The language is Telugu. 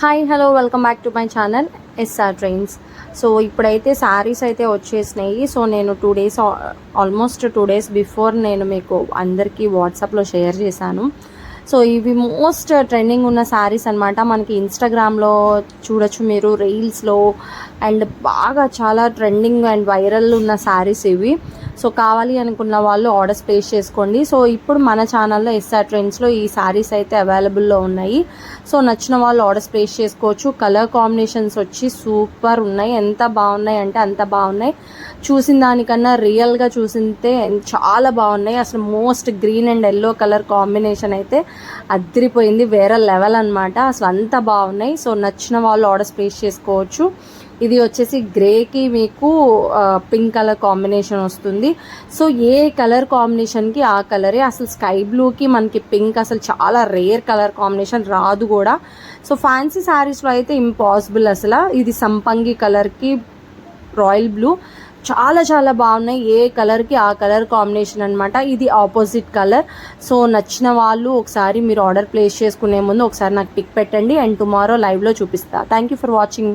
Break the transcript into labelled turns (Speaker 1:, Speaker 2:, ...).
Speaker 1: Hi hello welcome back to my channel SR trains. So ఇప్పుడైతే శారీస్ అయితే వచ్చేసినాయి. సో నేను ఆల్మోస్ట్ 2 days బిఫోర్ నేను మీకు అందరికీ వాట్సాప్లో షేర్ చేశాను. సో ఇవి మోస్ట్ ట్రెండింగ్ ఉన్న శారీస్ అనమాట. మనకి ఇన్స్టాగ్రామ్లో చూడొచ్చు మీరు, రీల్స్లో, అండ్ బాగా చాలా ట్రెండింగ్ అండ్ వైరల్ ఉన్న శారీస్ ఇవి. సో కావాలి అనుకున్న వాళ్ళు ఆర్డర్స్ ప్లేస్ చేసుకోండి. సో ఇప్పుడు మన ఛానల్లో ఎస్ఆర్ ట్రెండ్స్లో ఈ శారీస్ అయితే అవైలబుల్లో ఉన్నాయి. సో నచ్చిన వాళ్ళు ఆర్డర్స్ ప్లేస్ చేసుకోవచ్చు. కలర్ కాంబినేషన్స్ వచ్చి సూపర్ ఉన్నాయి. ఎంత బాగున్నాయి అంటే అంత బాగున్నాయి. చూసిన దానికన్నా రియల్గా చూసింటే చాలా బాగున్నాయి. అసలు most green and yellow colour combination అయితే అదిరిపోయింది, వేరే లెవెల్ అనమాట. అసలు అంత బాగున్నాయి. సో నచ్చిన వాళ్ళు ఆర్డర్స్ ప్లేస్ చేసుకోవచ్చు. ఇది వచ్చేసి గ్రేకి మీకు పింక్ కలర్ కాంబినేషన్ వస్తుంది. సో ఏ కలర్ కాంబినేషన్కి ఆ కలరే. అసలు స్కై బ్లూకి మనకి పింక్ అసలు చాలా రేర్ కలర్ కాంబినేషన్, రాదు కూడా. సో ఫ్యాన్సీ శారీస్లో అయితే ఇంపాసిబుల్ అసలు. ఇది సంపంగి కలర్కి రాయల్ బ్లూ చాలా చాలా బాగున్నాయి. ఏ కలర్కి ఆ కలర్ కాంబినేషన్ అనమాట. ఇది ఆపోజిట్ కలర్. సో నచ్చిన వాళ్ళు ఒకసారి మీరు ఆర్డర్ ప్లేస్ చేసుకునే ముందు ఒకసారి నాకు పిక్ పెట్టండి, అండ్ టుమారో లైవ్లో చూపిస్తా. Thank you for watching.